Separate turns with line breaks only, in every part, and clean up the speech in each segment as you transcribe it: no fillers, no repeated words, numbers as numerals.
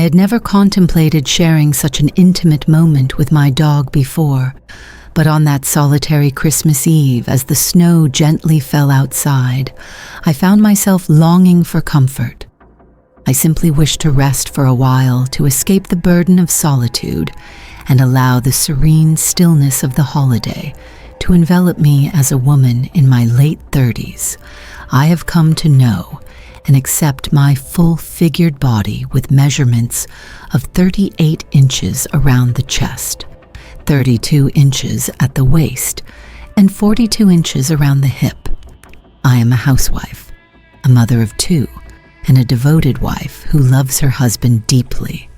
had never contemplated sharing such an intimate moment with my dog before, but on that solitary Christmas Eve, as the snow gently fell outside, I found myself longing for comfort. I simply wished to rest for a while, to escape the burden of solitude and allow the serene stillness of the holiday to envelop me as a woman in my late 30s. I have come to know and accept my full-figured body with measurements of 38 inches around the chest, 32 inches at the waist, and 42 inches around the hip. I am a housewife, a mother of 2, and a devoted wife who loves her husband deeply.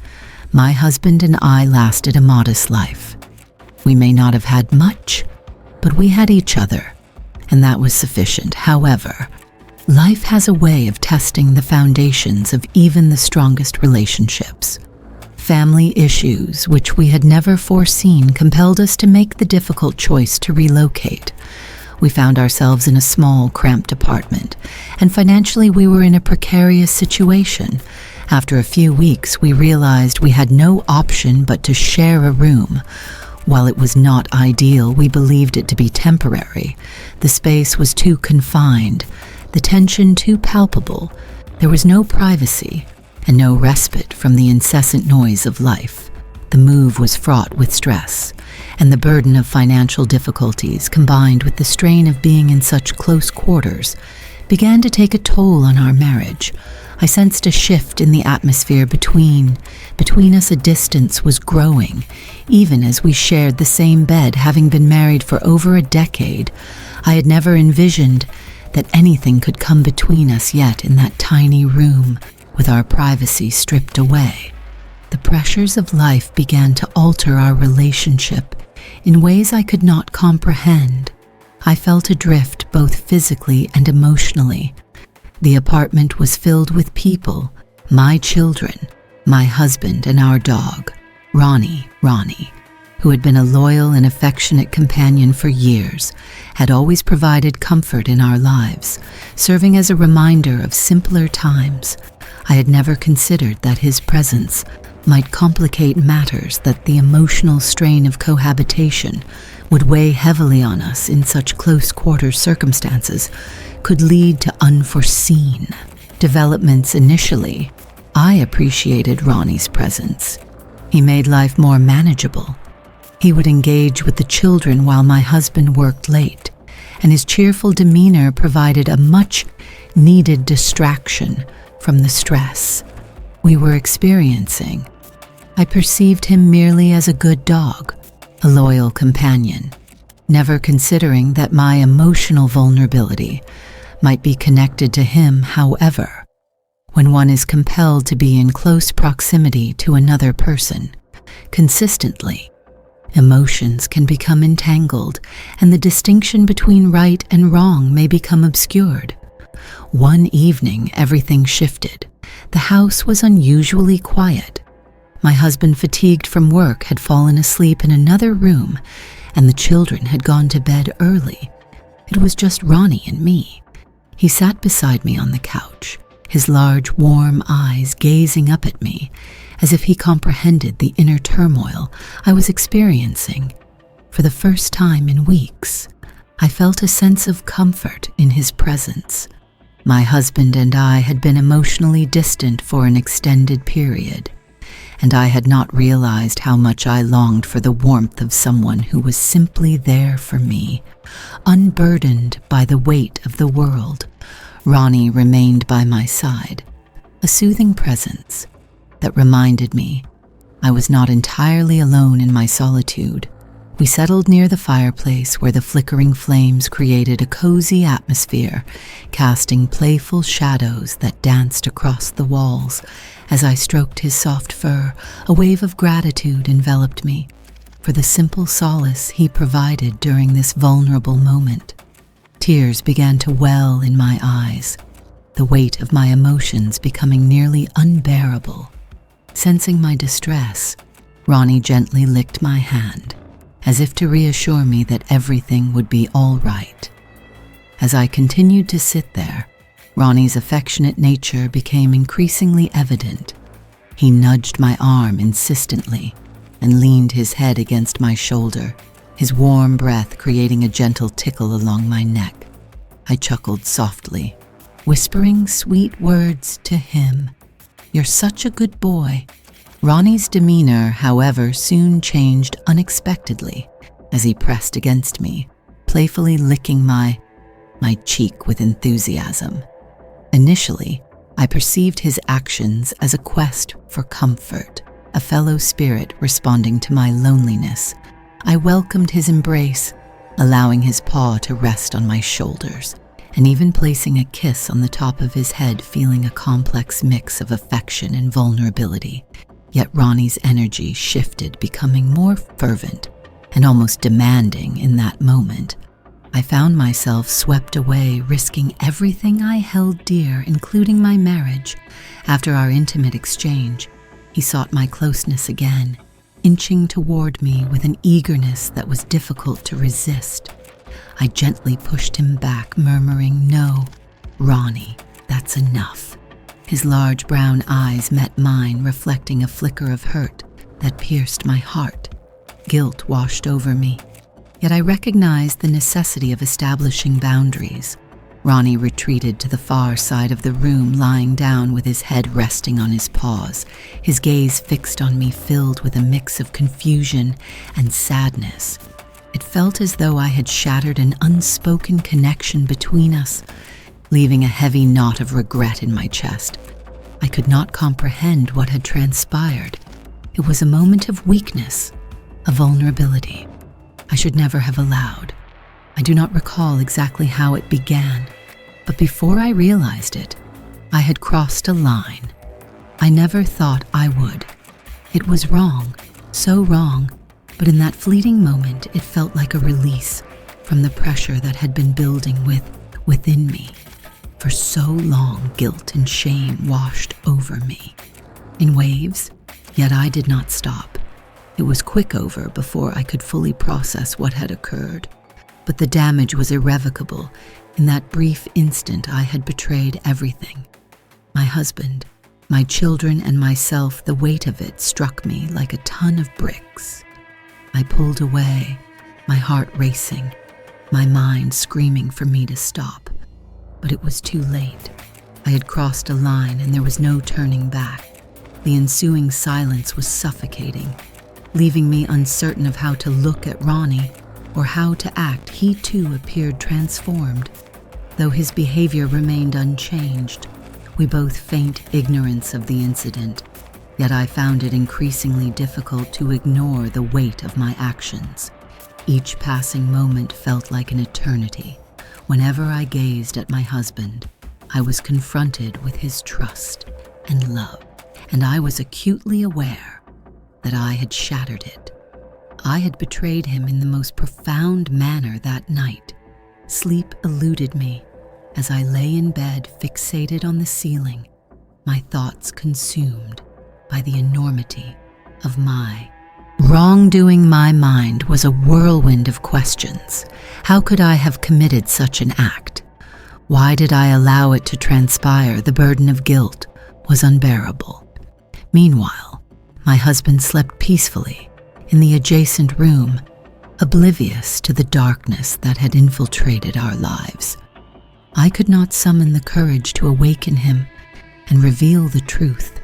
My husband and I lasted a modest life. We may not have had much, but we had each other, and that was sufficient. However, life has a way of testing the foundations of even the strongest relationships. Family issues, which we had never foreseen, compelled us to make the difficult choice to relocate. We found ourselves in a small, cramped apartment, and financially we were in a precarious situation. After a few weeks, we realized we had no option but to share a room. While it was not ideal, we believed it to be temporary. The space was too confined, the tension too palpable. There was no privacy and no respite from the incessant noise of life. The move was fraught with stress, and the burden of financial difficulties, combined with the strain of being in such close quarters, began to take a toll on our marriage. I sensed a shift in the atmosphere between us. A distance was growing, even as we shared the same bed, having been married for over a decade. I had never envisioned that anything could come between us yet in that tiny room, with our privacy stripped away. The pressures of life began to alter our relationship in ways I could not comprehend. I felt adrift both physically and emotionally. The apartment was filled with people, my children, my husband, and our dog, Ronnie, who had been a loyal and affectionate companion for years, had always provided comfort in our lives, serving as a reminder of simpler times. I had never considered that his presence might complicate matters, that the emotional strain of cohabitation would weigh heavily on us in such close-quarter circumstances, could lead to unforeseen developments. Initially, I appreciated Ronnie's presence. He made life more manageable. He would engage with the children while my husband worked late, and his cheerful demeanor provided a much-needed distraction from the stress we were experiencing. I perceived him merely as a good dog, a loyal companion, never considering that my emotional vulnerability might be connected to him. However, when one is compelled to be in close proximity to another person consistently, emotions can become entangled, and the distinction between right and wrong may become obscured. One evening, everything shifted. The house was unusually quiet. My husband, fatigued from work, had fallen asleep in another room, and the children had gone to bed early. It was just Ronnie and me. He sat beside me on the couch, his large, warm eyes gazing up at me, as if he comprehended the inner turmoil I was experiencing. For the first time in weeks, I felt a sense of comfort in his presence. My husband and I had been emotionally distant for an extended period, and I had not realized how much I longed for the warmth of someone who was simply there for me, unburdened by the weight of the world. Ronnie remained by my side, a soothing presence that reminded me I was not entirely alone in my solitude. We settled near the fireplace, where the flickering flames created a cozy atmosphere, casting playful shadows that danced across the walls. As I stroked his soft fur, a wave of gratitude enveloped me for the simple solace he provided during this vulnerable moment. Tears began to well in my eyes, the weight of my emotions becoming nearly unbearable. Sensing my distress, Ronnie gently licked my hand, as if to reassure me that everything would be all right. As I continued to sit there, Ronnie's affectionate nature became increasingly evident. He nudged my arm insistently and leaned his head against my shoulder, his warm breath creating a gentle tickle along my neck. I chuckled softly, whispering sweet words to him. "You're such a good boy." Ronnie's demeanor, however, soon changed unexpectedly as he pressed against me, playfully licking my cheek with enthusiasm. Initially, I perceived his actions as a quest for comfort, a fellow spirit responding to my loneliness. I welcomed his embrace, allowing his paw to rest on my shoulders, and even placing a kiss on the top of his head, feeling a complex mix of affection and vulnerability. Yet Ronnie's energy shifted, becoming more fervent and almost demanding in that moment. I found myself swept away, risking everything I held dear, including my marriage. After our intimate exchange, he sought my closeness again, inching toward me with an eagerness that was difficult to resist. I gently pushed him back, murmuring, "No, Ronnie, that's enough." His large brown eyes met mine, reflecting a flicker of hurt that pierced my heart. Guilt washed over me, yet I recognized the necessity of establishing boundaries. Ronnie retreated to the far side of the room, lying down with his head resting on his paws, his gaze fixed on me, filled with a mix of confusion and sadness. It felt as though I had shattered an unspoken connection between us, leaving a heavy knot of regret in my chest. I could not comprehend what had transpired. It was a moment of weakness, a vulnerability I should never have allowed. I do not recall exactly how it began, but before I realized it, I had crossed a line. I never thought I would. It was wrong, so wrong, but in that fleeting moment, it felt like a release from the pressure that had been building within me. For so long, guilt and shame washed over me in waves, yet I did not stop. It was quick over before I could fully process what had occurred. But the damage was irrevocable. In that brief instant, I had betrayed everything. My husband, my children, and myself. The weight of it struck me like a ton of bricks. I pulled away, my heart racing, my mind screaming for me to stop. But it was too late. I had crossed a line and there was no turning back. The ensuing silence was suffocating, leaving me uncertain of how to look at Ronnie or how to act. He too appeared transformed, though his behavior remained unchanged. We both feigned ignorance of the incident, yet I found it increasingly difficult to ignore the weight of my actions. Each passing moment felt like an eternity. Whenever I gazed at my husband, I was confronted with his trust and love, and I was acutely aware that I had shattered it. I had betrayed him in the most profound manner that night. Sleep eluded me as I lay in bed, fixated on the ceiling, my thoughts consumed by the enormity of my wrongdoing. My mind was a whirlwind of questions. How could I have committed such an act? Why did I allow it to transpire? The burden of guilt was unbearable. Meanwhile, my husband slept peacefully in the adjacent room, oblivious to the darkness that had infiltrated our lives. I could not summon the courage to awaken him and reveal the truth.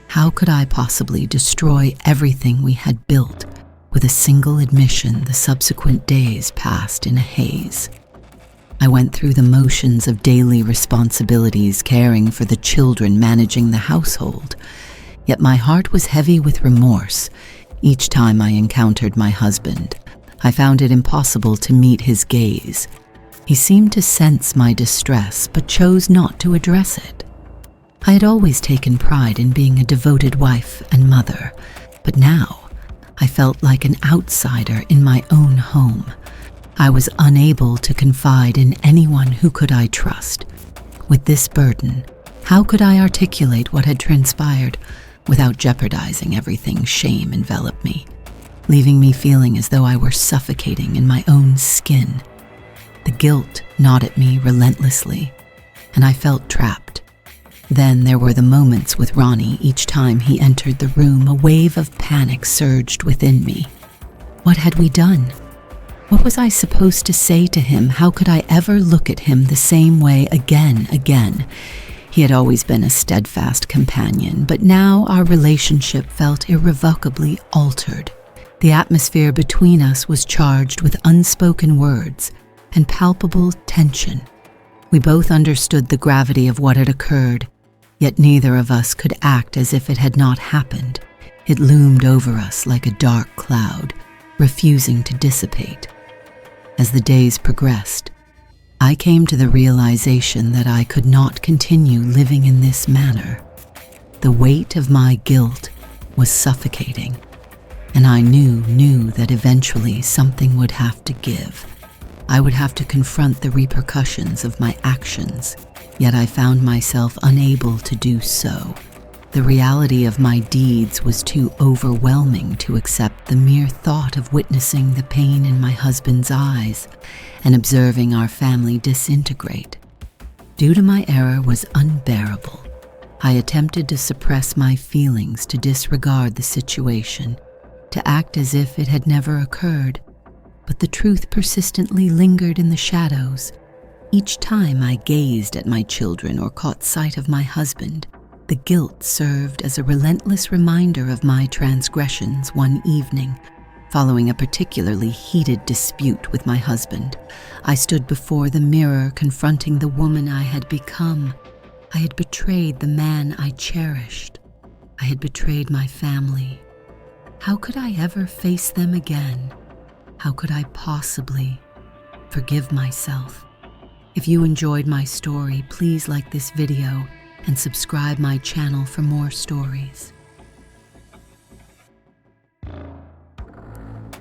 How could I possibly destroy everything we had built with a single admission? The subsequent days passed in a haze. I went through the motions of daily responsibilities, caring for the children, managing the household. Yet my heart was heavy with remorse. Each time I encountered my husband, I found it impossible to meet his gaze. He seemed to sense my distress, but chose not to address it. I had always taken pride in being a devoted wife and mother, but now I felt like an outsider in my own home. I was unable to confide in anyone. Who could I trust? With this burden, how could I articulate what had transpired without jeopardizing everything? Shame enveloped me, leaving me feeling as though I were suffocating in my own skin. The guilt gnawed at me relentlessly, and I felt trapped. Then there were the moments with Ronnie. Each time he entered the room, a wave of panic surged within me. What had we done? What was I supposed to say to him? How could I ever look at him the same way again? He had always been a steadfast companion, but now our relationship felt irrevocably altered. The atmosphere between us was charged with unspoken words and palpable tension. We both understood the gravity of what had occurred, yet neither of us could act as if it had not happened. It loomed over us like a dark cloud, refusing to dissipate. As the days progressed, I came to the realization that I could not continue living in this manner. The weight of my guilt was suffocating, and I knew that eventually something would have to give. I would have to confront the repercussions of my actions, yet I found myself unable to do so. The reality of my deeds was too overwhelming to accept. The mere thought of witnessing the pain in my husband's eyes and observing our family disintegrate due to my error was unbearable. I attempted to suppress my feelings, to disregard the situation, to act as if it had never occurred, but the truth persistently lingered in the shadows. Each time I gazed at my children or caught sight of my husband, the guilt served as a relentless reminder of my transgressions. One evening, following a particularly heated dispute with my husband, I stood before the mirror confronting the woman I had become. I had betrayed the man I cherished. I had betrayed my family. How could I ever face them again? How could I possibly forgive myself? If you enjoyed my story, please like this video and subscribe my channel for more stories.